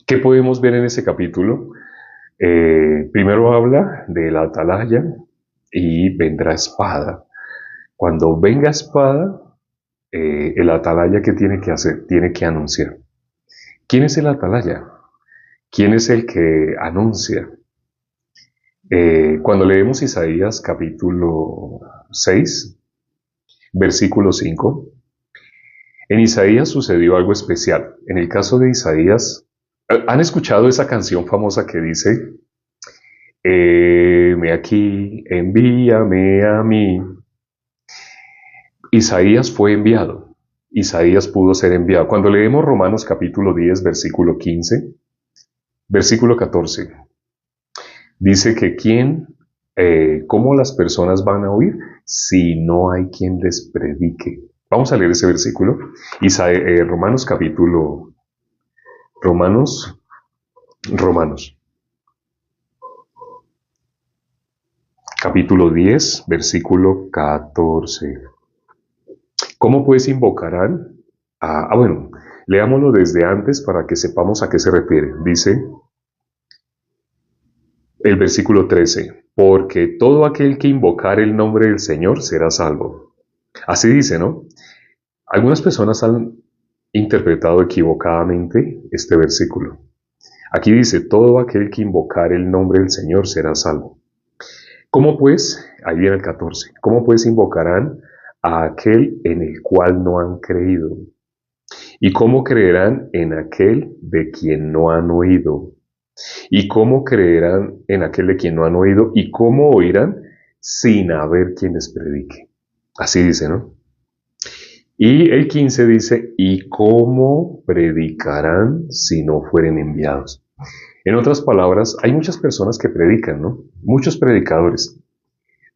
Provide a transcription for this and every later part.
¿Qué podemos ver en ese capítulo? Primero habla de la atalaya y vendrá espada. Cuando venga espada, el atalaya, ¿qué tiene que hacer? Tiene que anunciar. ¿Quién es el atalaya? ¿Quién es el que anuncia? Cuando leemos Isaías capítulo 6, versículo 5, en Isaías sucedió algo especial. En el caso de Isaías, ¿han escuchado esa canción famosa que dice, heme aquí, envíame a mí? Isaías fue enviado. Isaías pudo ser enviado. Cuando leemos Romanos capítulo 10, versículo 15, versículo 14, dice que cómo las personas van a oír si no hay quien les predique. Vamos a leer ese versículo. Romanos capítulo, Romanos, capítulo 10, versículo 14. ¿Cómo pues invocarán? Bueno, leámoslo desde antes para que sepamos a qué se refiere. Dice el versículo 13, porque todo aquel que invocar el nombre del Señor será salvo. Así dice, ¿no? Algunas personas han interpretado equivocadamente este versículo. Aquí dice, todo aquel que invocar el nombre del Señor será salvo. ¿Cómo pues? Ahí viene el 14. ¿Cómo pues invocarán a aquel en el cual no han creído? ¿Y cómo creerán en aquel de quien no han oído? ¿Y cómo creerán en aquel de quien no han oído? ¿Y cómo oirán sin haber quien les predique? Así dice, ¿no? Y el 15 dice, ¿y cómo predicarán si no fueren enviados? En otras palabras, hay muchas personas que predican, ¿no? Muchos predicadores.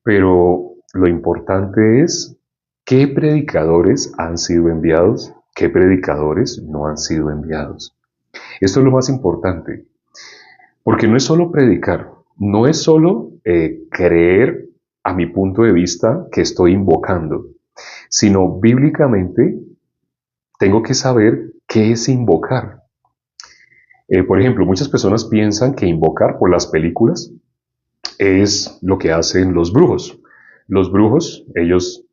Pero lo importante es, ¿qué predicadores han sido enviados? ¿Qué predicadores no han sido enviados? Esto es lo más importante. Porque no es solo predicar, no es solo creer, a mi punto de vista, que estoy invocando, sino bíblicamente tengo que saber qué es invocar. Por ejemplo, muchas personas piensan que invocar por las películas es lo que hacen los brujos. Los brujos, ellos,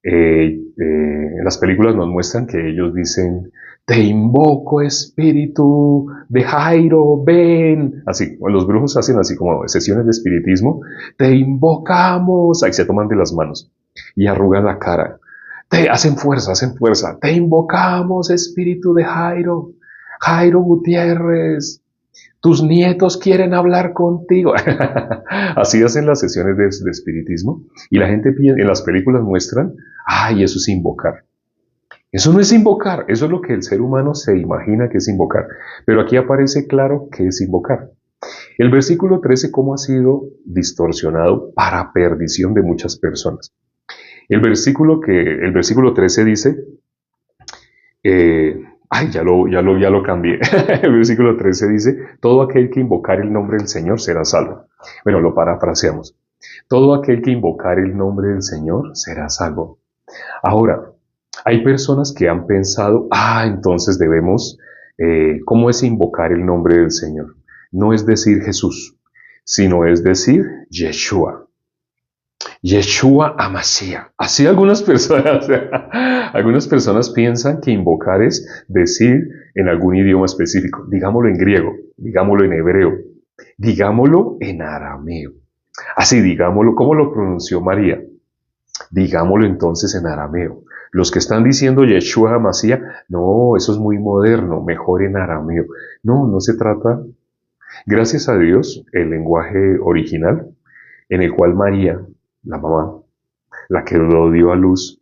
en las películas nos muestran que ellos dicen, te invoco espíritu de Jairo, ven. Así, los brujos hacen así como sesiones de espiritismo. Te invocamos. Ahí se toman de las manos y arrugan la cara. Hacen fuerza. Te invocamos espíritu de Jairo. Jairo Gutiérrez. Tus nietos quieren hablar contigo. Así hacen las sesiones de espiritismo. Y la gente en las películas muestran, ay, eso es invocar. Eso no es invocar, eso es lo que el ser humano se imagina que es invocar. Pero aquí aparece claro que es invocar. El versículo 13, ¿cómo ha sido distorsionado para perdición de muchas personas? El versículo 13 dice, ya lo cambié. El versículo 13 dice, todo aquel que invocar el nombre del Señor será salvo. Bueno, lo parafraseamos. Todo aquel que invocar el nombre del Señor será salvo. Ahora, hay personas que han pensado, entonces debemos, ¿cómo es invocar el nombre del Señor? No es decir Jesús, sino es decir Yeshua. Yeshua Amashiach. Así algunas personas piensan que invocar es decir en algún idioma específico. Digámoslo en griego, digámoslo en hebreo, digámoslo en arameo. Así, digámoslo, ¿cómo lo pronunció María? Digámoslo entonces en arameo. Los que están diciendo Yeshua Amashiach, no, eso es muy moderno, mejor en arameo. No se trata. Gracias a Dios, el lenguaje original, en el cual María, la mamá, la que lo dio a luz,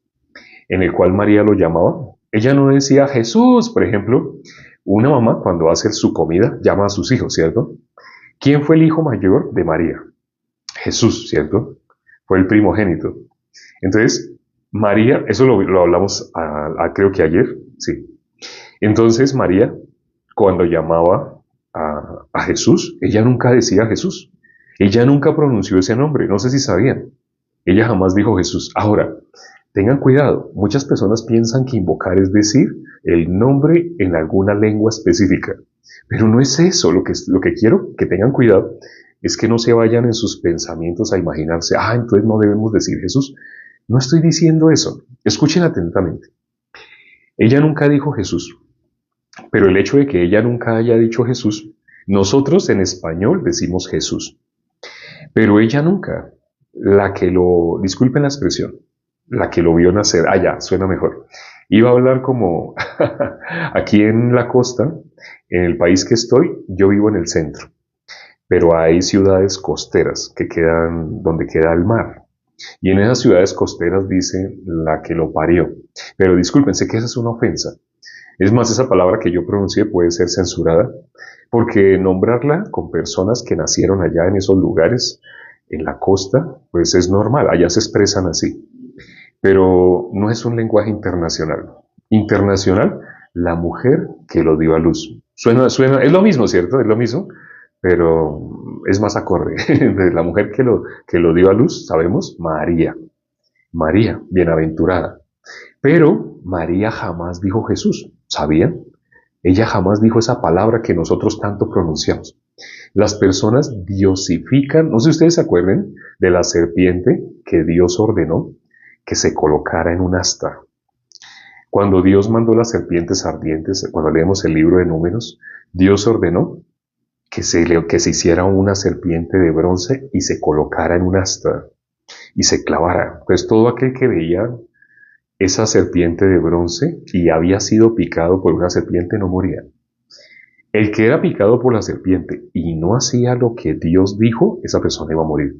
en el cual María lo llamaba. Ella no decía Jesús, por ejemplo. Una mamá cuando hace su comida llama a sus hijos, ¿cierto? ¿Quién fue el hijo mayor de María? Jesús, ¿cierto? Fue el primogénito. Entonces, María, eso lo hablamos creo que ayer, sí. Entonces María, cuando llamaba a Jesús, ella nunca decía Jesús. Ella nunca pronunció ese nombre, no sé si sabían. Ella jamás dijo Jesús. Ahora, tengan cuidado, muchas personas piensan que invocar es decir el nombre en alguna lengua específica. Pero no es eso, lo que quiero que tengan cuidado es que no se vayan en sus pensamientos a imaginarse, entonces no debemos decir Jesús. No estoy diciendo eso. Escuchen atentamente. Ella nunca dijo Jesús, pero el hecho de que ella nunca haya dicho Jesús, nosotros en español decimos Jesús, pero ella nunca, disculpen la expresión, la que lo vio nacer, ya, suena mejor. Iba a hablar como aquí en la costa, en el país que estoy, yo vivo en el centro, pero hay ciudades costeras que quedan donde queda el mar. Y en esas ciudades costeras dice la que lo parió. Pero disculpen, sé que esa es una ofensa. Es más, esa palabra que yo pronuncié puede ser censurada, porque nombrarla con personas que nacieron allá en esos lugares, en la costa, pues es normal, allá se expresan así. Pero no es un lenguaje internacional. Internacional, la mujer que lo dio a luz. Es lo mismo, ¿cierto? Es lo mismo, pero es más acorde. De la mujer que lo dio a luz, sabemos, María. María, bienaventurada. Pero María jamás dijo Jesús, ¿sabían? Ella jamás dijo esa palabra que nosotros tanto pronunciamos. Las personas diosifican, no sé si ustedes se acuerden de la serpiente que Dios ordenó que se colocara en un asta. Cuando Dios mandó las serpientes ardientes, cuando leemos el libro de Números, Dios ordenó que se hiciera una serpiente de bronce y se colocara en un asta y se clavara. Pues todo aquel que veía esa serpiente de bronce y había sido picado por una serpiente no moría. El que era picado por la serpiente y no hacía lo que Dios dijo, esa persona iba a morir.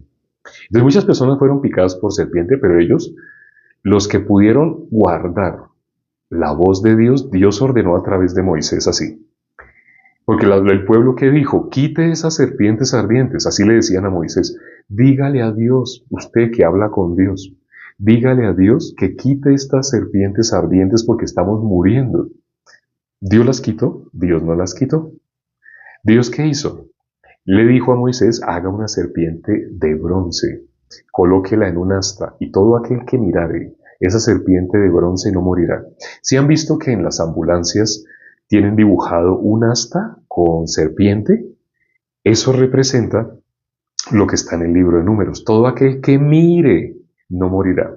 Entonces muchas personas fueron picadas por serpiente, pero ellos, los que pudieron guardar la voz de Dios, Dios ordenó a través de Moisés así. Porque el pueblo que dijo, quite esas serpientes ardientes, así le decían a Moisés, dígale a Dios, usted que habla con Dios, dígale a Dios que quite estas serpientes ardientes porque estamos muriendo. ¿Dios las quitó? Dios no las quitó. ¿Dios qué hizo? Le dijo a Moisés, haga una serpiente de bronce, colóquela en un asta, y todo aquel que mirare esa serpiente de bronce no morirá. ¿Sí han visto que en las ambulancias tienen dibujado un asta con serpiente? Eso representa lo que está en el libro de Números. Todo aquel que mire no morirá.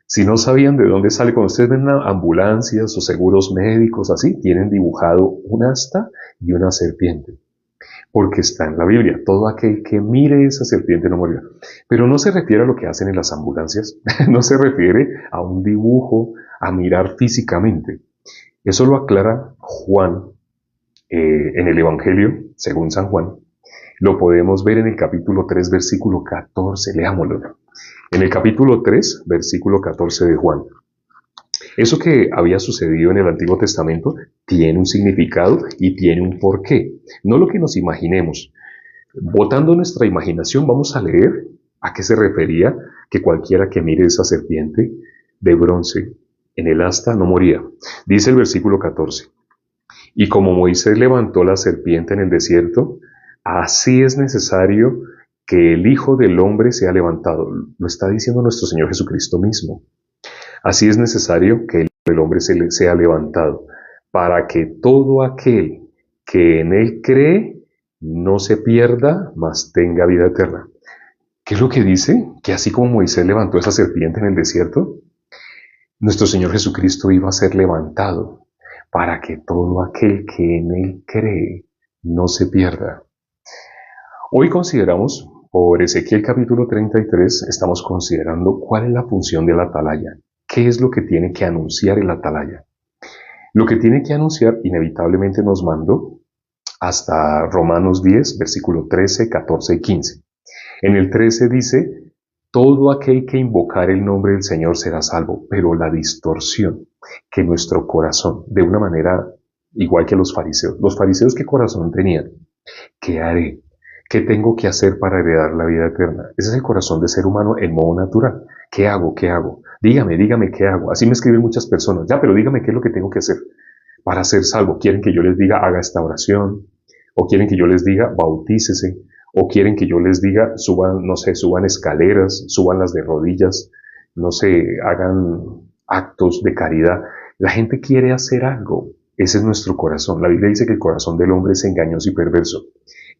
Si no sabían de dónde sale, cuando ustedes ven ambulancias o seguros médicos así, tienen dibujado un asta y una serpiente. Porque está en la Biblia. Todo aquel que mire esa serpiente no morirá. Pero no se refiere a lo que hacen en las ambulancias. No se refiere a un dibujo, a mirar físicamente. Eso lo aclara Juan en el Evangelio, según San Juan. Lo podemos ver en el capítulo 3, versículo 14. Leámoslo. En el capítulo 3, versículo 14 de Juan. Eso que había sucedido en el Antiguo Testamento tiene un significado y tiene un porqué. No lo que nos imaginemos. Botando nuestra imaginación, vamos a leer a qué se refería que cualquiera que mire esa serpiente de bronce en el asta no moría. Dice el versículo 14. Y como Moisés levantó la serpiente en el desierto, así es necesario que el Hijo del Hombre sea levantado. Lo está diciendo nuestro Señor Jesucristo mismo. Así es necesario que el Hijo del Hombre sea levantado, para que todo aquel que en Él cree no se pierda, mas tenga vida eterna. ¿Qué es lo que dice? Que así como Moisés levantó esa serpiente en el desierto, nuestro Señor Jesucristo iba a ser levantado, para que todo aquel que en Él cree no se pierda. Hoy consideramos, por Ezequiel capítulo 33, estamos considerando cuál es la función de la atalaya. ¿Qué es lo que tiene que anunciar el atalaya? Lo que tiene que anunciar inevitablemente nos mandó hasta Romanos 10, versículo 13, 14 y 15. En el 13 dice, todo aquel que invocar el nombre del Señor será salvo, pero la distorsión que nuestro corazón, de una manera igual que los fariseos ¿qué corazón tenían? ¿Qué haré? ¿Qué tengo que hacer para heredar la vida eterna? Ese es el corazón de ser humano en modo natural. ¿Qué hago? ¿Qué hago? Dígame qué hago. Así me escriben muchas personas. Ya, pero dígame qué es lo que tengo que hacer para ser salvo. ¿Quieren que yo les diga haga esta oración? ¿O quieren que yo les diga bautícese? ¿O quieren que yo les diga suban escaleras, suban las de rodillas, hagan actos de caridad? La gente quiere hacer algo, Ese es nuestro corazón. La Biblia dice que el corazón del hombre es engañoso y perverso.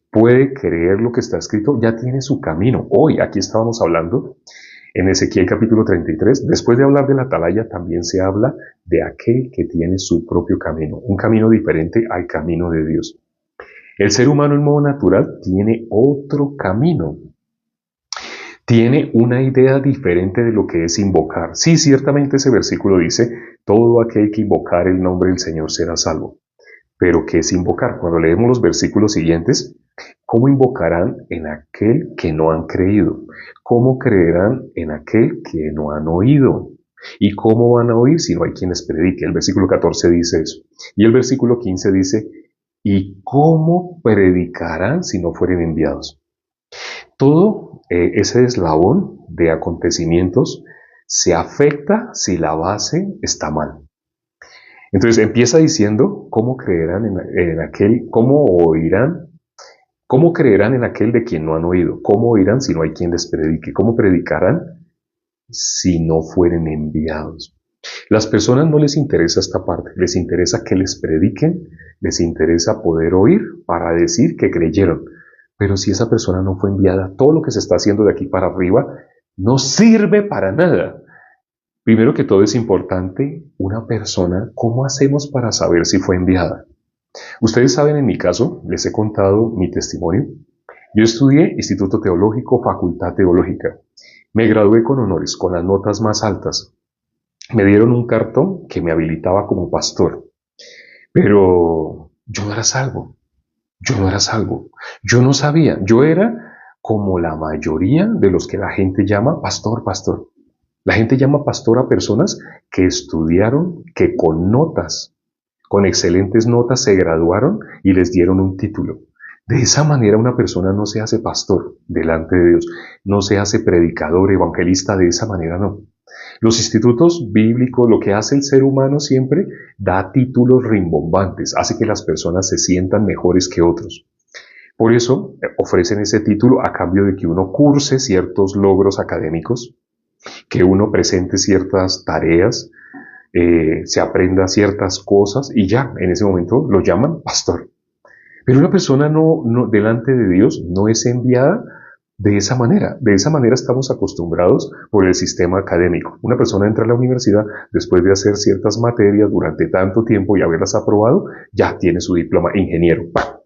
Puede creer lo que está escrito, ya tiene su camino. Hoy, aquí estábamos hablando en Ezequiel capítulo 33, después de hablar de la atalaya, también se habla de aquel que tiene su propio camino, un camino diferente al camino de Dios. El ser humano en modo natural tiene otro camino, tiene una idea diferente de lo que es invocar. Sí, ciertamente ese versículo dice, todo aquel que invocar el nombre del Señor será salvo. Pero ¿qué es invocar? Cuando leemos los versículos siguientes, ¿cómo invocarán en aquel que no han creído? ¿Cómo creerán en aquel que no han oído? ¿Y cómo van a oír si no hay quien les predique? El versículo 14 dice eso. Y el versículo 15 dice, ¿y cómo predicarán si no fueren enviados? Todo ese eslabón de acontecimientos se afecta si la base está mal. Entonces empieza diciendo, ¿cómo creerán en aquel, cómo oirán? ¿Cómo creerán en aquel de quien no han oído? ¿Cómo oirán si no hay quien les predique? ¿Cómo predicarán si no fueren enviados? Las personas no les interesa esta parte, les interesa que les prediquen, les interesa poder oír para decir que creyeron. Pero si esa persona no fue enviada, todo lo que se está haciendo de aquí para arriba no sirve para nada. Primero que todo es importante una persona, ¿cómo hacemos para saber si fue enviada? Ustedes saben, en mi caso, les he contado mi testimonio. Yo estudié Instituto Teológico, Facultad Teológica. Me gradué con honores, con las notas más altas. Me dieron un cartón que me habilitaba como pastor. Pero yo no era salvo. Yo no era salvo. Yo no sabía. Yo era como la mayoría de los que la gente llama pastor, pastor. La gente llama pastor a personas que estudiaron, que con notas, con excelentes notas se graduaron y les dieron un título. De esa manera una persona no se hace pastor delante de Dios, no se hace predicador, evangelista, de esa manera no. Los institutos bíblicos, lo que hace el ser humano siempre, da títulos rimbombantes, hace que las personas se sientan mejores que otros. Por eso ofrecen ese título a cambio de que uno curse ciertos logros académicos, que uno presente ciertas tareas, se aprenda ciertas cosas y ya, en ese momento lo llaman pastor. Pero una persona delante de Dios no es enviada de esa manera. De esa manera estamos acostumbrados por el sistema académico. Una persona entra a la universidad después de hacer ciertas materias durante tanto tiempo y haberlas aprobado, ya tiene su diploma ingeniero, ¡pam!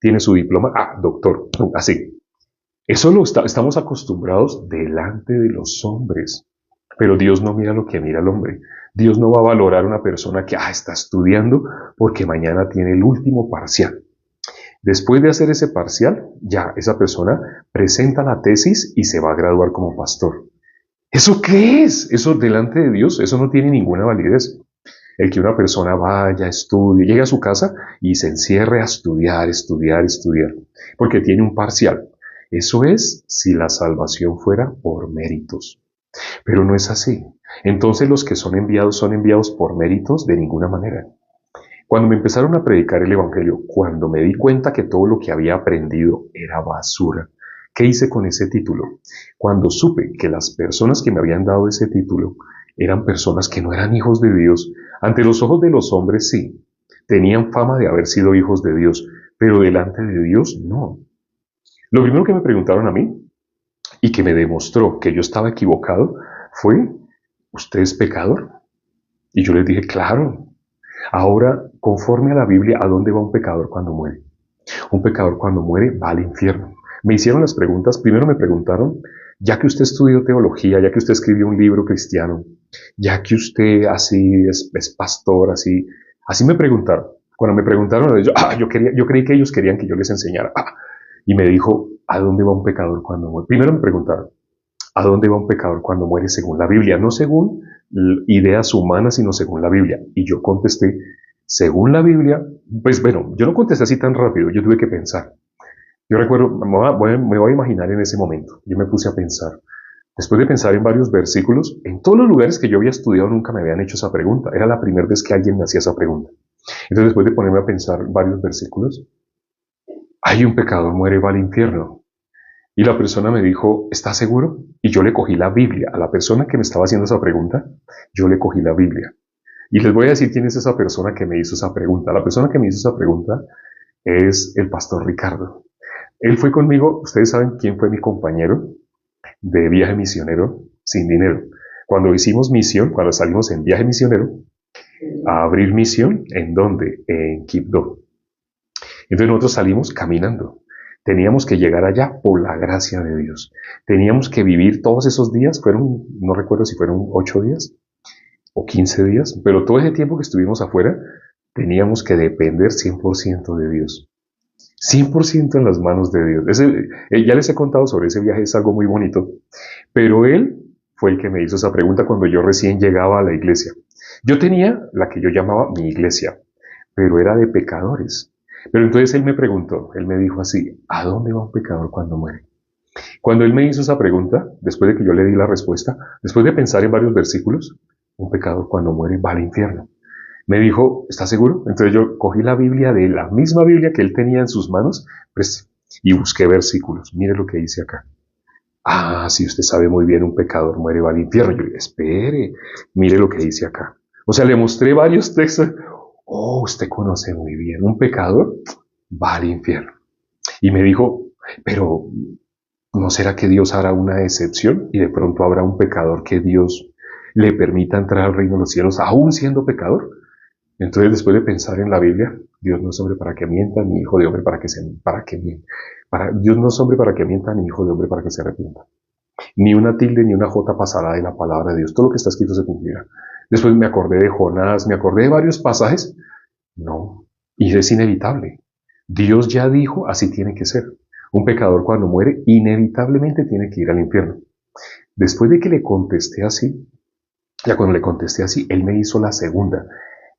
Tiene su diploma, doctor, así. Eso estamos acostumbrados delante de los hombres. Pero Dios no mira lo que mira el hombre. Dios no va a valorar a una persona que está estudiando porque mañana tiene el último parcial. Después de hacer ese parcial, ya esa persona presenta la tesis y se va a graduar como pastor. ¿Eso qué es? Eso delante de Dios, eso no tiene ninguna validez. El que una persona vaya, estudie, llegue a su casa y se encierre a estudiar, estudiar, estudiar, porque tiene un parcial. Eso es si la salvación fuera por méritos. Pero no es así. Entonces los que son enviados por méritos de ninguna manera. Cuando me empezaron a predicar el Evangelio, cuando me di cuenta que todo lo que había aprendido era basura, ¿qué hice con ese título? Cuando supe que las personas que me habían dado ese título eran personas que no eran hijos de Dios, ante los ojos de los hombres sí, tenían fama de haber sido hijos de Dios, pero delante de Dios no. Lo primero que me preguntaron a mí, y que me demostró que yo estaba equivocado, fue, ¿usted es pecador? Y yo les dije, claro. Ahora, conforme a la Biblia, ¿a dónde va un pecador cuando muere? Un pecador cuando muere va al infierno. Me hicieron las preguntas, primero me preguntaron, ya que usted estudió teología, ya que usted escribió un libro cristiano, ya que usted así es pastor, así me preguntaron. Cuando me preguntaron, yo creí que ellos querían que yo les enseñara. Y me dijo, ¿a dónde va un pecador cuando muere? Primero me preguntaron, ¿a dónde va un pecador cuando muere según la Biblia? No según ideas humanas, sino según la Biblia. Y yo contesté, según la Biblia, pues bueno, yo no contesté así tan rápido, yo tuve que pensar. Yo recuerdo, me voy a imaginar en ese momento, yo me puse a pensar. Después de pensar en varios versículos, en todos los lugares que yo había estudiado nunca me habían hecho esa pregunta. Era la primera vez que alguien me hacía esa pregunta. Entonces, después de ponerme a pensar varios versículos, hay un pecador muere y va al infierno. Y la persona me dijo, ¿estás seguro? Y yo le cogí la Biblia. A la persona que me estaba haciendo esa pregunta, yo le cogí la Biblia. Y les voy a decir quién es esa persona que me hizo esa pregunta. La persona que me hizo esa pregunta es el pastor Ricardo. Él fue conmigo, ustedes saben quién fue mi compañero de viaje misionero sin dinero. Cuando hicimos misión, cuando salimos en viaje misionero, a abrir misión, ¿en dónde? En Quibdó. Entonces nosotros salimos caminando. Teníamos que llegar allá por la gracia de Dios. Teníamos que vivir todos esos días, no recuerdo si fueron 8 días o 15 días, pero todo ese tiempo que estuvimos afuera, teníamos que depender 100% de Dios. 100% en las manos de Dios. Ya les he contado sobre ese viaje, es algo muy bonito, pero él fue el que me hizo esa pregunta cuando yo recién llegaba a la iglesia. Yo tenía la que yo llamaba mi iglesia, pero era de pecadores. Pero entonces él me preguntó, él me dijo así, ¿a dónde va un pecador cuando muere? Cuando él me hizo esa pregunta, después de que yo le di la respuesta, después de pensar en varios versículos, un pecador cuando muere va al infierno. Me dijo, ¿estás seguro? Entonces yo cogí la Biblia de la misma Biblia que él tenía en sus manos, pues, y busqué versículos. Mire lo que dice acá. Ah, sí, usted sabe muy bien, un pecador muere, va al infierno. Yo le dije, espere, mire lo que dice acá. O sea, le mostré varios textos. Oh, usted conoce muy bien, un pecador va al infierno. Y me dijo, pero ¿no será que Dios hará una excepción y de pronto habrá un pecador que Dios le permita entrar al reino de los cielos aún siendo pecador? Entonces, después de pensar en la Biblia, Dios no es hombre para que mienta, ni hijo de hombre para que mienta. Dios no es hombre para que mienta, ni hijo de hombre para que se arrepienta. Ni una tilde ni una jota pasará de la palabra de Dios. Todo lo que está escrito se cumplirá. Después me acordé de Jonás, me acordé de varios pasajes. No, y es inevitable. Dios ya dijo, así tiene que ser. Un pecador cuando muere, inevitablemente tiene que ir al infierno. Después de que le contesté así, ya cuando le contesté así, él me hizo la segunda.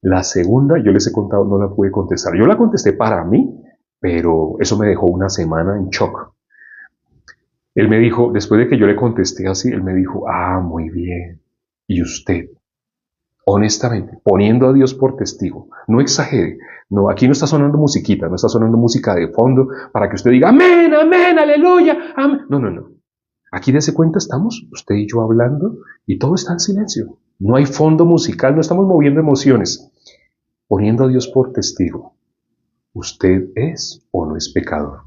La segunda, yo les he contado, no la pude contestar. Yo la contesté para mí, pero eso me dejó una semana en shock. Él me dijo, después de que yo le contesté así, él me dijo, ah, muy bien. ¿Y usted? Honestamente, poniendo a Dios por testigo, no exagere. No, aquí no está sonando musiquita, no está sonando música de fondo para que usted diga, amén, amén, aleluya, amén. No, no, no. Aquí de ese cuenta estamos, usted y yo hablando, y todo está en silencio. No hay fondo musical, no estamos moviendo emociones. Poniendo a Dios por testigo, ¿usted es o no es pecador?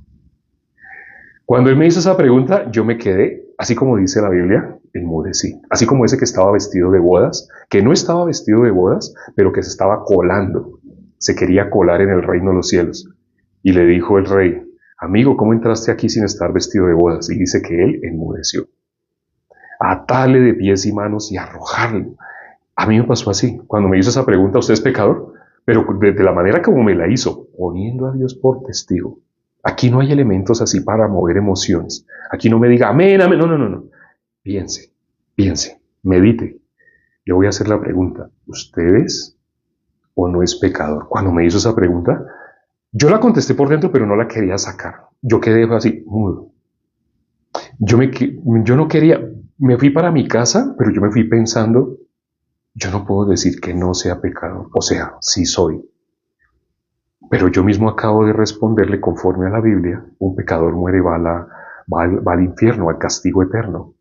Cuando él me hizo esa pregunta, yo me quedé, así como dice la Biblia, enmudecí. Así como ese que estaba vestido de bodas, que no estaba vestido de bodas, pero que se estaba colando. Se quería colar en el reino de los cielos. Y le dijo el rey, amigo, ¿cómo entraste aquí sin estar vestido de bodas? Y dice que él enmudeció. Atarle de pies y manos y arrojarlo. A mí me pasó así. Cuando me hizo esa pregunta, ¿usted es pecador? Pero de la manera como me la hizo, poniendo a Dios por testigo. Aquí no hay elementos así para mover emociones. Aquí no me diga, amén, amén. No, no, no, no. Piense, piense, medite. Le voy a hacer la pregunta, ¿usted es o no es pecador? Cuando me hizo esa pregunta, yo la contesté por dentro, pero no la quería sacar. Yo quedé así, mudo. Yo no quería, me fui para mi casa, pero yo me fui pensando, yo no puedo decir que no sea pecador. O sea, sí soy. Pero yo mismo acabo de responderle conforme a la Biblia, un pecador muere, va al infierno, al castigo eterno,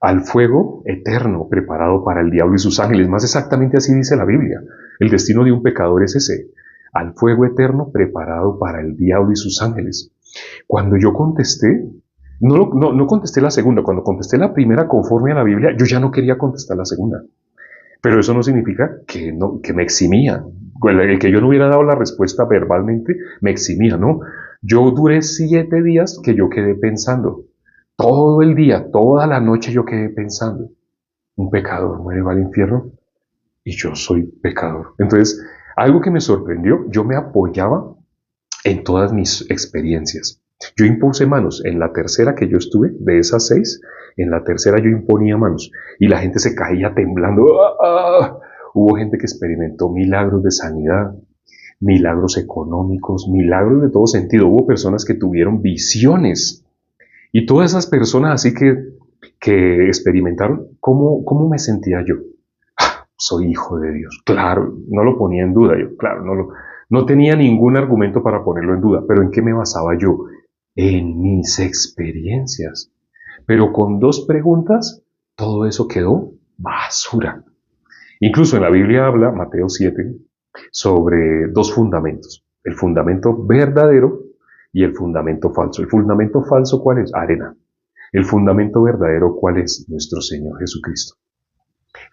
al fuego eterno preparado para el diablo y sus ángeles. Más exactamente así dice la Biblia. El destino de un pecador es ese, al fuego eterno preparado para el diablo y sus ángeles. Cuando yo contesté, no contesté la segunda, cuando contesté la primera conforme a la Biblia, yo ya no quería contestar la segunda. Pero eso no significa que me eximía. El que yo no hubiera dado la respuesta verbalmente me eximía, ¿no? Yo duré 7 días que yo quedé pensando. Todo el día, toda la noche yo quedé pensando. Un pecador muere, va al infierno y yo soy pecador. Entonces, algo que me sorprendió, yo me apoyaba en todas mis experiencias. Yo impuse manos. En la tercera que yo estuve, de esas 6, en la tercera yo imponía manos y la gente se caía temblando. ¡Ah, ah! Hubo gente que experimentó milagros de sanidad, milagros económicos, milagros de todo sentido. Hubo personas que tuvieron visiones y todas esas personas así que experimentaron, ¿cómo me sentía yo? Ah, soy hijo de Dios. Claro, no lo ponía en duda yo, claro, no tenía ningún argumento para ponerlo en duda, pero ¿en qué me basaba yo? En mis experiencias. Pero con 2 preguntas, todo eso quedó basura. Incluso en la Biblia habla, Mateo 7, sobre dos fundamentos. El fundamento verdadero y el fundamento falso. ¿El fundamento falso cuál es? Arena. El fundamento verdadero, ¿cuál es? Nuestro Señor Jesucristo.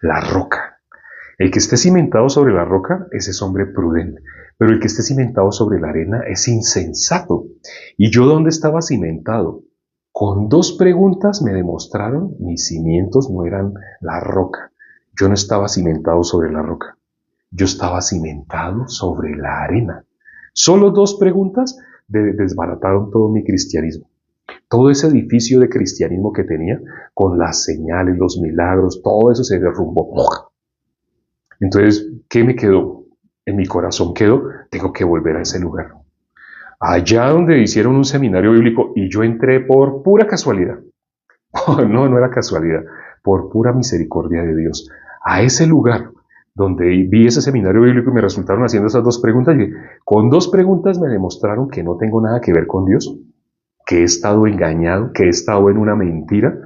La roca. El que esté cimentado sobre la roca, ese es hombre prudente. Pero el que esté cimentado sobre la arena es insensato. ¿Y yo dónde estaba cimentado? Con dos preguntas me demostraron mis cimientos no eran la roca. Yo no estaba cimentado sobre la roca. Yo estaba cimentado sobre la arena. Solo dos preguntas desbarataron todo mi cristianismo. Todo ese edificio de cristianismo que tenía, con las señales, los milagros, todo eso se derrumbó. Entonces, ¿qué me quedó? En mi corazón quedó, tengo que volver a ese lugar. Allá donde hicieron un seminario bíblico y yo entré por pura casualidad. No era casualidad, por pura misericordia de Dios. A ese lugar donde vi ese seminario bíblico y me resultaron haciendo esas dos preguntas. Y con dos preguntas me demostraron que no tengo nada que ver con Dios, que he estado engañado, que he estado en una mentira.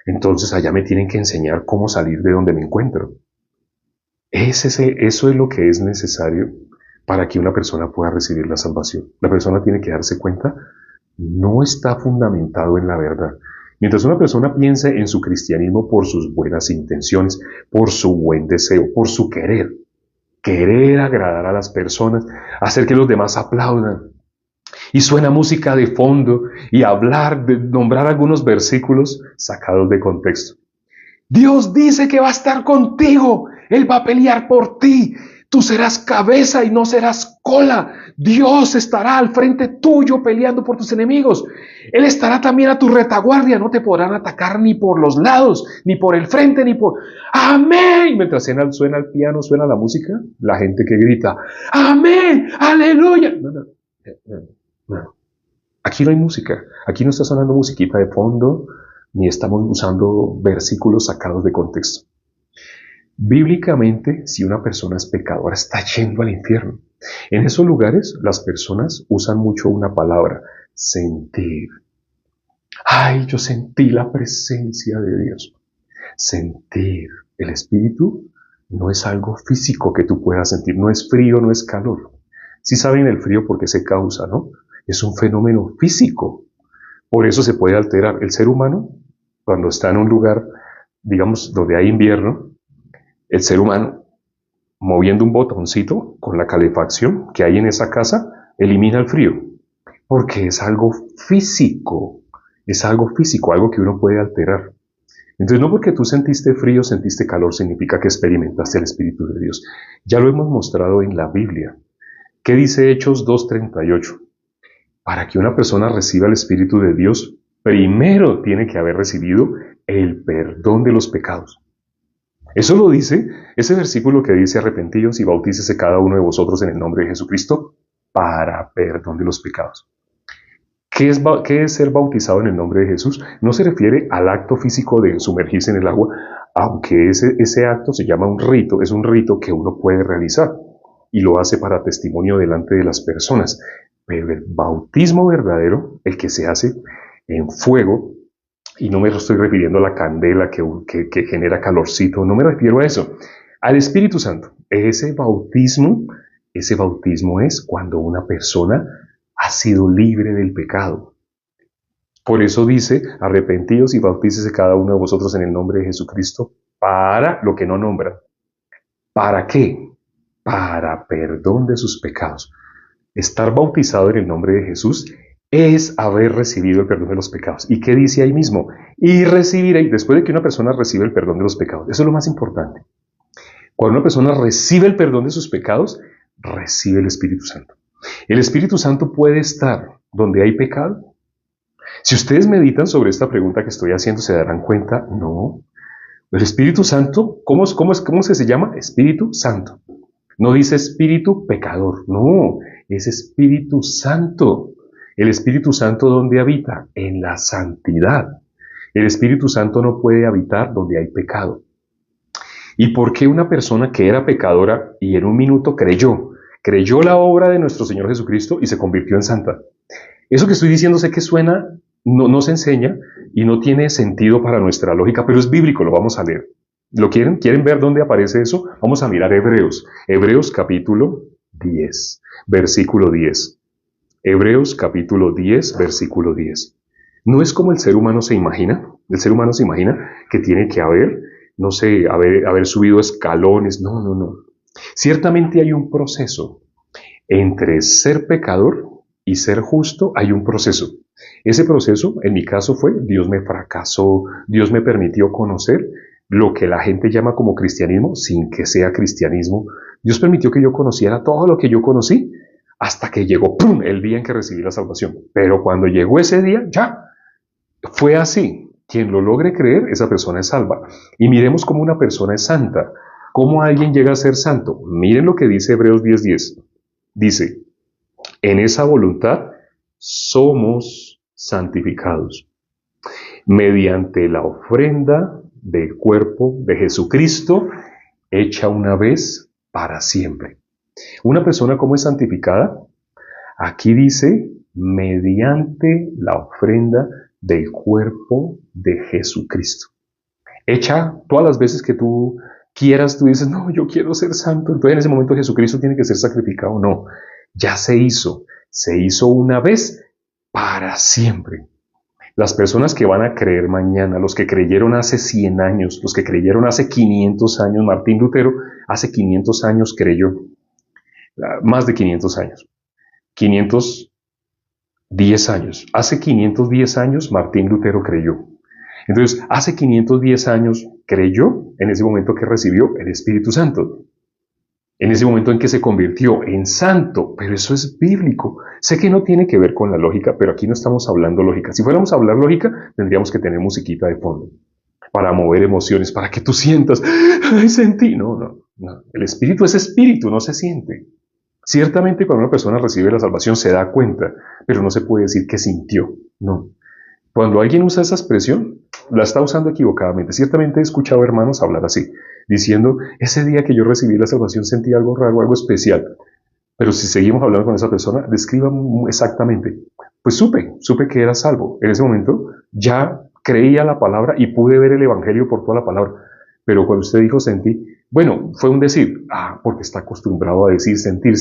Entonces allá me tienen que enseñar cómo salir de donde me encuentro. Eso es lo que es necesario para que una persona pueda recibir la salvación. La persona tiene que darse cuenta, no está fundamentado en la verdad. Mientras una persona piense en su cristianismo por sus buenas intenciones, por su buen deseo, por su querer agradar a las personas, hacer que los demás aplaudan, y suena música de fondo y nombrar algunos versículos sacados de contexto. Dios dice que va a estar contigo, Él va a pelear por ti. Tú serás cabeza y no serás cola. Dios estará al frente tuyo peleando por tus enemigos. Él estará también a tu retaguardia. No te podrán atacar ni por los lados, ni por el frente, ni por... ¡Amén! Mientras suena el piano, suena la música, la gente que grita, ¡Amén! ¡Aleluya! No. Aquí no hay música. Aquí no está sonando musiquita de fondo, ni estamos usando versículos sacados de contexto. Bíblicamente, si una persona es pecadora, está yendo al infierno. En esos lugares, las personas usan mucho una palabra, sentir. Ay, yo sentí la presencia de Dios. Sentir. El espíritu no es algo físico que tú puedas sentir, no es frío, no es calor. Sí saben el frío porque se causa, ¿no? Es un fenómeno físico. Por eso se puede alterar. El ser humano, cuando está en un lugar, digamos, donde hay invierno, el ser humano, moviendo un botoncito con la calefacción que hay en esa casa, elimina el frío. Porque es algo físico. Es algo físico, algo que uno puede alterar. Entonces, no porque tú sentiste frío, sentiste calor, significa que experimentaste el Espíritu de Dios. Ya lo hemos mostrado en la Biblia. ¿Qué dice Hechos 2:38? Para que una persona reciba el Espíritu de Dios, primero tiene que haber recibido el perdón de los pecados. Eso lo dice, ese versículo que dice, arrepentíos y bautícese cada uno de vosotros en el nombre de Jesucristo para perdón de los pecados. ¿Qué es ser bautizado en el nombre de Jesús? No se refiere al acto físico de sumergirse en el agua, aunque ese acto se llama un rito, es un rito que uno puede realizar y lo hace para testimonio delante de las personas. Pero el bautismo verdadero, el que se hace en fuego, y no me estoy refiriendo a la candela que genera calorcito, no me refiero a eso, al Espíritu Santo. Ese bautismo es cuando una persona ha sido libre del pecado. Por eso dice, arrepentíos y bautícese cada uno de vosotros en el nombre de Jesucristo para lo que no nombra. ¿Para qué? Para perdón de sus pecados. Estar bautizado en el nombre de Jesús es haber recibido el perdón de los pecados. ¿Y qué dice ahí mismo? Y recibiréis, después de que una persona recibe el perdón de los pecados. Eso es lo más importante. Cuando una persona recibe el perdón de sus pecados, recibe el Espíritu Santo. ¿El Espíritu Santo puede estar donde hay pecado? Si ustedes meditan sobre esta pregunta que estoy haciendo, se darán cuenta, no. El Espíritu Santo, ¿cómo se llama? Espíritu Santo. No dice Espíritu pecador, no, es Espíritu Santo. El Espíritu Santo, ¿dónde habita? En la santidad. El Espíritu Santo no puede habitar donde hay pecado. ¿Y por qué una persona que era pecadora y en un minuto creyó la obra de nuestro Señor Jesucristo y se convirtió en santa? Eso que estoy diciendo sé que suena, no se enseña y no tiene sentido para nuestra lógica, pero es bíblico, lo vamos a leer. ¿Lo quieren? ¿Quieren ver dónde aparece eso? Vamos a mirar Hebreos. Hebreos capítulo 10, versículo 10. Hebreos capítulo 10, versículo 10. No es como el ser humano se imagina. El ser humano se imagina que tiene que haber, no sé, haber subido escalones. No, no, no. Ciertamente hay un proceso. Entre ser pecador y ser justo hay un proceso. Ese proceso, en mi caso, fue Dios me fracasó, Dios me permitió conocer lo que la gente llama como cristianismo, sin que sea cristianismo. Dios permitió que yo conociera todo lo que yo conocí hasta que llegó, ¡pum!, el día en que recibí la salvación. Pero cuando llegó ese día, ya, fue así. Quien lo logre creer, esa persona es salva. Y miremos cómo una persona es santa. ¿Cómo alguien llega a ser santo? Miren lo que dice Hebreos 10:10. Dice, en esa voluntad somos santificados mediante la ofrenda del cuerpo de Jesucristo hecha una vez para siempre. Una persona, ¿cómo es santificada? Aquí dice, mediante la ofrenda del cuerpo de Jesucristo. Hecha todas las veces que tú quieras, tú dices, no, yo quiero ser santo. Entonces en ese momento Jesucristo tiene que ser sacrificado. No, ya se hizo una vez para siempre. Las personas que van a creer mañana, los que creyeron hace 100 años, los que creyeron hace 500 años, Martín Lutero hace 500 años creyó, más de 500 años, 510 años. Hace 510 años Martín Lutero creyó. Entonces, hace 510 años creyó en ese momento que recibió el Espíritu Santo. En ese momento en que se convirtió en santo, pero eso es bíblico. Sé que no tiene que ver con la lógica, pero aquí no estamos hablando lógica. Si fuéramos a hablar lógica, tendríamos que tener musiquita de fondo para mover emociones, para que tú sientas, ¡ay, sentí! No, no, no. El espíritu es espíritu, no se siente. Ciertamente cuando una persona recibe la salvación se da cuenta, pero no se puede decir que sintió, no. Cuando alguien usa esa expresión, la está usando equivocadamente. Ciertamente he escuchado hermanos hablar así, diciendo, ese día que yo recibí la salvación sentí algo raro, algo especial. Pero si seguimos hablando con esa persona, describa exactamente. Pues supe que era salvo. En ese momento ya creía la palabra y pude ver el evangelio por toda la palabra. Pero cuando usted dijo sentí, bueno, fue un decir, porque está acostumbrado a decir sentir,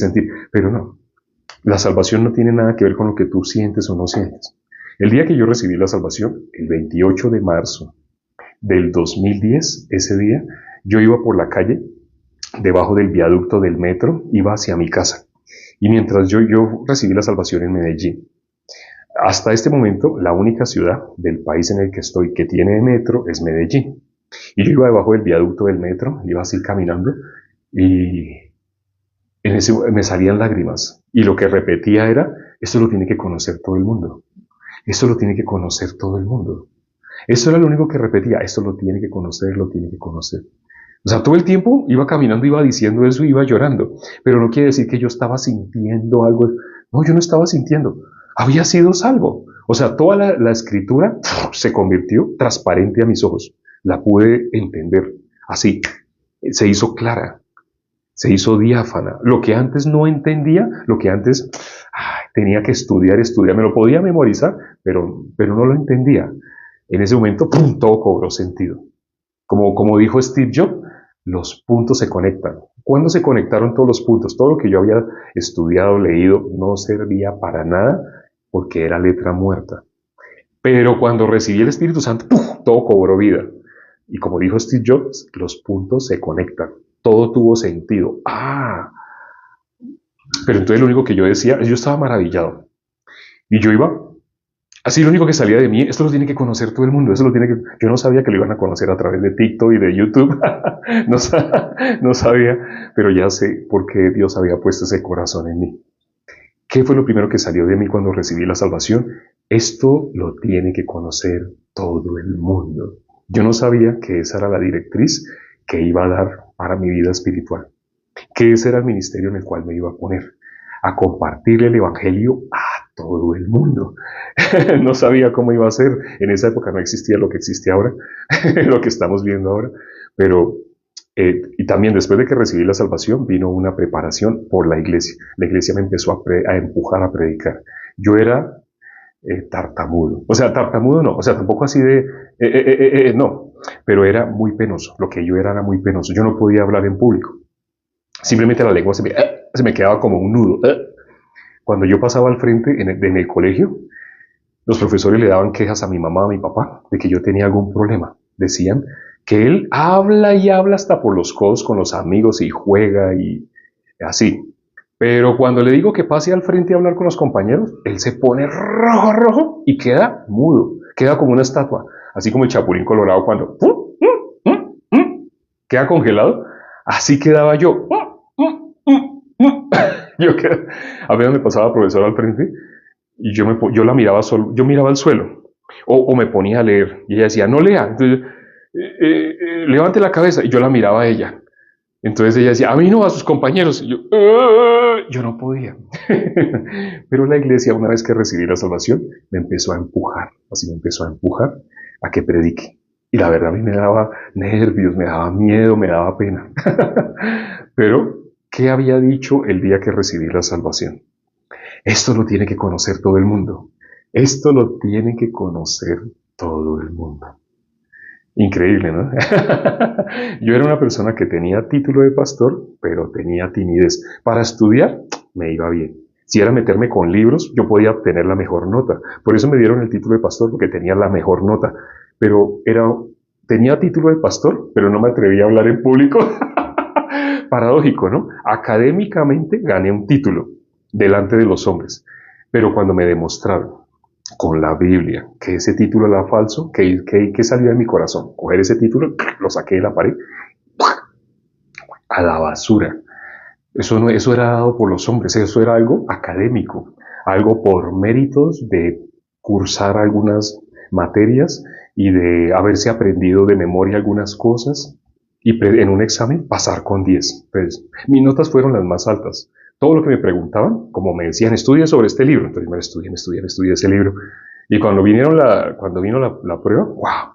pero no. La salvación no tiene nada que ver con lo que tú sientes o no sientes. El día que yo recibí la salvación, el 28 de marzo del 2010, ese día, yo iba por la calle, debajo del viaducto del metro, iba hacia mi casa. Y mientras yo recibí la salvación en Medellín. Hasta este momento, la única ciudad del país en el que estoy que tiene metro es Medellín. Y yo iba debajo del viaducto del metro, iba así caminando, y me salían lágrimas. Y lo que repetía era, esto lo tiene que conocer todo el mundo. Esto lo tiene que conocer todo el mundo. Eso era lo único que repetía, esto lo tiene que conocer, lo tiene que conocer. O sea, todo el tiempo iba caminando, iba diciendo eso, iba llorando. Pero no quiere decir que yo estaba sintiendo algo. No, yo no estaba sintiendo. Había sido salvo. O sea, toda la escritura se convirtió transparente a mis ojos. La pude entender. Así, se hizo clara. Se hizo diáfana. Lo que antes no entendía, lo que antes tenía que estudiar, me lo podía memorizar, pero no lo entendía. En ese momento, ¡pum!, todo cobró sentido. Como dijo Steve Jobs, los puntos se conectan. ¿Cuándo se conectaron todos los puntos? Todo lo que yo había estudiado, leído, no servía para nada porque era letra muerta. Pero cuando recibí el Espíritu Santo, ¡pum!, todo cobró vida. Y como dijo Steve Jobs, los puntos se conectan. Todo tuvo sentido. Pero entonces lo único que yo decía, yo estaba maravillado. Y yo iba, así lo único que salía de mí, esto lo tiene que conocer todo el mundo, yo no sabía que lo iban a conocer a través de TikTok y de YouTube, no sabía, pero ya sé por qué Dios había puesto ese corazón en mí. ¿Qué fue lo primero que salió de mí cuando recibí la salvación? Esto lo tiene que conocer todo el mundo. Yo no sabía que esa era la directriz que iba a dar para mi vida espiritual, que ese era el ministerio en el cual me iba a poner, a compartir el evangelio a todo el mundo. No sabía cómo iba a ser. En esa época no existía lo que existe ahora, lo que estamos viendo ahora. Pero, y también después de que recibí la salvación, vino una preparación por la iglesia. La iglesia me empezó a empujar a predicar. Yo era tartamudo. O sea, tartamudo no. O sea, tampoco así de... no. pero era muy penoso. Lo que yo era muy penoso. Yo no podía hablar en público. Simplemente la lengua se me quedaba como un nudo. Cuando yo pasaba al frente en el colegio, los profesores le daban quejas a mi mamá, a mi papá, de que yo tenía algún problema. Decían que él habla y habla hasta por los codos con los amigos y juega y así. Pero cuando le digo que pase al frente a hablar con los compañeros, él se pone rojo, rojo y queda mudo. Queda como una estatua. Así como el Chapulín Colorado cuando queda congelado. Así quedaba yo. Yo quedaba, a veces me pasaba el profesor al frente y yo la miraba solo, yo miraba al suelo o me ponía a leer y ella decía, no lea, entonces, levante la cabeza y yo la miraba a ella. Entonces ella decía, a mí no, a sus compañeros. Y yo no podía. Pero la iglesia, una vez que recibí la salvación, me empezó a empujar, así me empezó a empujar a que predique. Y la verdad a mí me daba nervios, me daba miedo, me daba pena. Pero, ¿qué había dicho el día que recibí la salvación? Esto lo tiene que conocer todo el mundo. Esto lo tiene que conocer todo el mundo. Increíble, ¿no? Yo era una persona que tenía título de pastor, pero tenía timidez. Para estudiar me iba bien. Si era meterme con libros, yo podía obtener la mejor nota. Por eso me dieron el título de pastor, porque tenía la mejor nota. Pero tenía título de pastor, pero no me atrevía a hablar en público. Paradójico, ¿no? Académicamente gané un título delante de los hombres. Pero cuando me demostraron con la Biblia que ese título era falso, que salió de mi corazón, coger ese título, lo saqué de la pared, a la basura. Eso, no, eso era dado por los hombres, eso era algo académico, algo por méritos de cursar algunas materias y de haberse aprendido de memoria algunas cosas y en un examen pasar con 10. Pues, mis notas fueron las más altas. Todo lo que me preguntaban, como me decían, estudia sobre este libro, entonces me estudié ese libro. Y cuando vino la prueba, wow.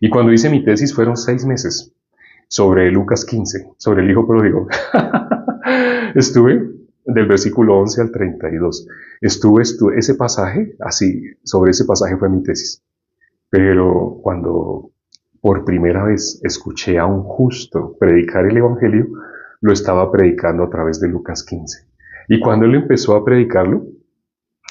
Y cuando hice mi tesis fueron 6 meses sobre Lucas 15, sobre el hijo pródigo. Estuve del versículo 11 al 32. Estuve ese pasaje, así, sobre ese pasaje fue mi tesis. Pero cuando por primera vez escuché a un justo predicar el evangelio, lo estaba predicando a través de Lucas 15. Y cuando él empezó a predicarlo,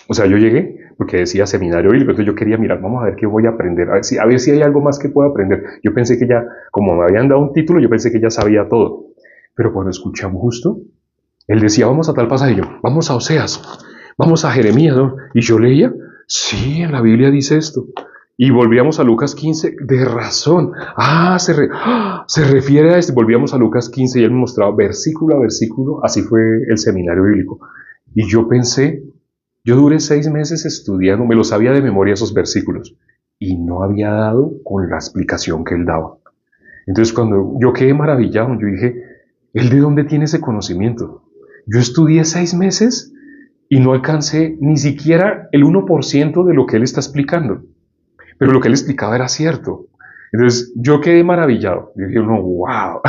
o sea, yo llegué porque decía seminario bíblico, entonces yo quería mirar, vamos a ver qué voy a aprender, a ver si hay algo más que pueda aprender. Yo pensé que ya, como me habían dado un título, yo pensé que ya sabía todo. Pero cuando escuchamos justo, él decía, vamos a tal pasaje, y yo, vamos a Oseas, vamos a Jeremías, ¿no? Y yo leía, sí, en la Biblia dice esto. Y volvíamos a Lucas 15, de razón. Se refiere a esto. Volvíamos a Lucas 15 y él me mostraba versículo a versículo, así fue el seminario bíblico. Y yo pensé, yo duré 6 meses estudiando, me lo sabía de memoria esos versículos, y no había dado con la explicación que él daba. Entonces cuando yo quedé maravillado, yo dije, ¿él de dónde tiene ese conocimiento? Yo estudié 6 meses y no alcancé ni siquiera el 1% de lo que él está explicando. Pero lo que él explicaba era cierto. Entonces yo quedé maravillado. Yo dije, no, wow.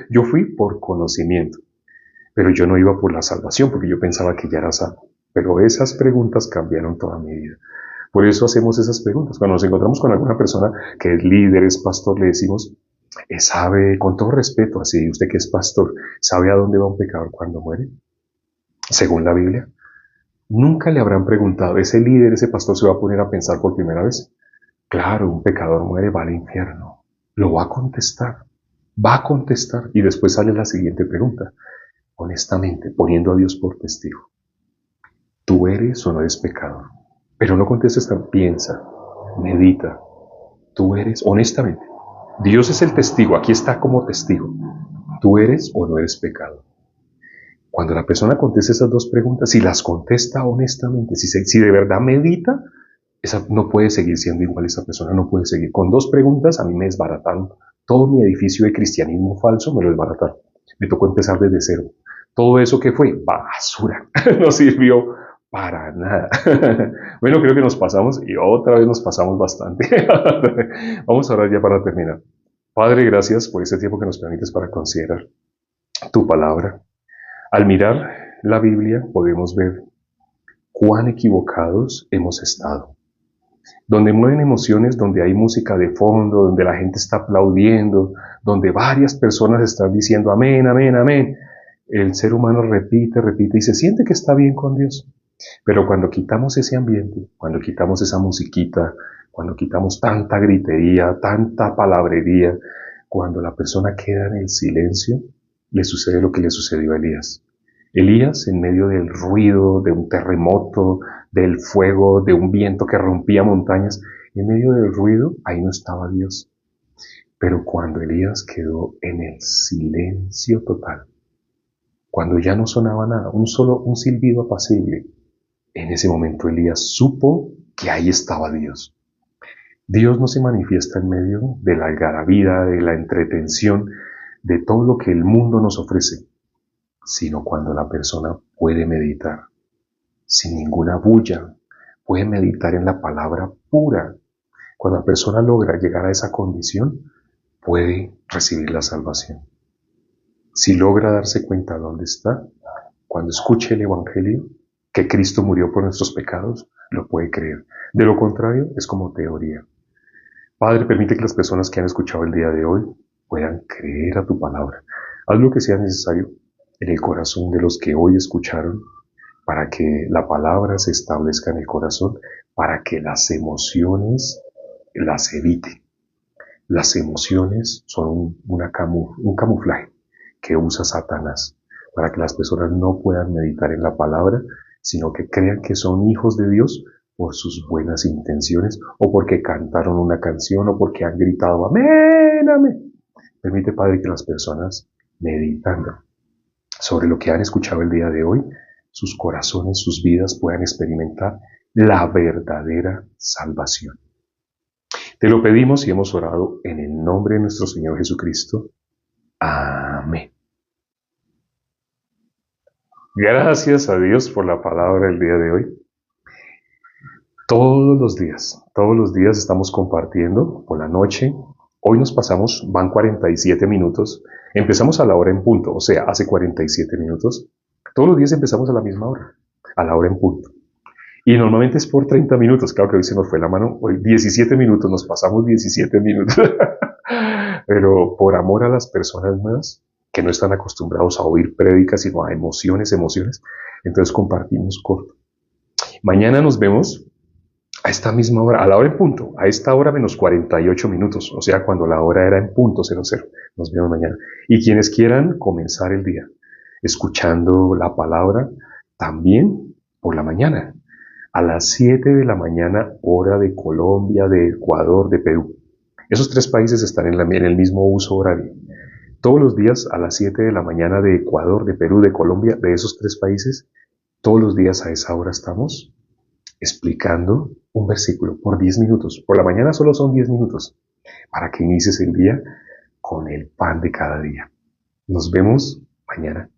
Yo fui por conocimiento. Pero yo no iba por la salvación porque yo pensaba que ya era salvo. Pero esas preguntas cambiaron toda mi vida. Por eso hacemos esas preguntas. Cuando nos encontramos con alguna persona que es líder, es pastor, le decimos, ¿sabe, con todo respeto, así usted que es pastor, sabe a dónde va un pecador cuando muere? Según la Biblia. Nunca le habrán preguntado, ese líder, ese pastor se va a poner a pensar por primera vez. Claro, un pecador muere, va al infierno. Lo va a contestar. Va a contestar. Y después sale la siguiente pregunta. Honestamente, poniendo a Dios por testigo. ¿Tú eres o no eres pecador? Pero no contestes tan, piensa, medita. ¿Tú eres, honestamente? Dios es el testigo, aquí está como testigo. ¿Tú eres o no eres pecador? Cuando la persona contesta esas dos preguntas, si las contesta honestamente, si de verdad medita, esa no puede seguir siendo igual, esa persona no puede seguir. Con 2 preguntas a mí me desbarataron todo mi edificio de cristianismo falso, me lo desbarataron. Me tocó empezar desde cero. Todo eso que fue basura, no sirvió para nada. Bueno, creo que nos pasamos y otra vez nos pasamos bastante. Vamos a orar ya para terminar. Padre, gracias por este tiempo que nos permites para considerar tu palabra. Al mirar la Biblia podemos ver cuán equivocados hemos estado. donde mueven emociones, donde hay música de fondo, donde la gente está aplaudiendo, donde varias personas están diciendo amén, amén, amén. El ser humano repite, repite y se siente que está bien con Dios. Pero cuando quitamos ese ambiente, cuando quitamos esa musiquita, cuando quitamos tanta gritería, tanta palabrería, cuando la persona queda en el silencio, le sucede lo que le sucedió a Elías. Elías, en medio del ruido, de un terremoto, del fuego, de un viento que rompía montañas, en medio del ruido, ahí no estaba Dios. Pero cuando Elías quedó en el silencio total, cuando ya no sonaba nada, un silbido apacible, en ese momento Elías supo que ahí estaba Dios. Dios no se manifiesta en medio de la algarabía, de la entretención, de todo lo que el mundo nos ofrece, sino cuando la persona puede meditar sin ninguna bulla, puede meditar en la palabra pura. Cuando la persona logra llegar a esa condición, puede recibir la salvación. Si logra darse cuenta de dónde está, cuando escuche el Evangelio, que Cristo murió por nuestros pecados, lo puede creer. De lo contrario, es como teoría. Padre, permite que las personas que han escuchado el día de hoy puedan creer a tu palabra. Haz lo que sea necesario en el corazón de los que hoy escucharon para que la palabra se establezca en el corazón, para que las emociones las evite. Las emociones son un camuflaje que usa Satanás para que las personas no puedan meditar en la palabra, sino que crean que son hijos de Dios por sus buenas intenciones o porque cantaron una canción o porque han gritado amén, amén. Permite, Padre, que las personas meditando sobre lo que han escuchado el día de hoy, sus corazones, sus vidas puedan experimentar la verdadera salvación. Te lo pedimos y hemos orado en el nombre de nuestro Señor Jesucristo. Amén. Gracias a Dios por la palabra del día de hoy. Todos los días estamos compartiendo por la noche. Hoy nos pasamos, van 47 minutos. Empezamos a la hora en punto, o sea, hace 47 minutos. Todos los días empezamos a la misma hora, a la hora en punto. Y normalmente es por 30 minutos. Claro que hoy se nos fue la mano. Hoy 17 minutos, nos pasamos 17 minutos. Pero por amor a las personas nuevas que no están acostumbrados a oír prédicas, sino a emociones, entonces compartimos corto. Mañana nos vemos a esta misma hora, a la hora en punto, a esta hora menos 48 minutos, o sea, cuando la hora era en punto 00. Nos vemos mañana. Y quienes quieran comenzar el día escuchando la palabra, también por la mañana, a las 7 de la mañana, hora de Colombia, de Ecuador, de Perú. Esos tres países están en el mismo uso horario. Todos los días a las 7 de la mañana de Ecuador, de Perú, de Colombia, de esos tres países, todos los días a esa hora estamos explicando un versículo por 10 minutos. Por la mañana solo son 10 minutos para que inicies el día con el pan de cada día. Nos vemos mañana.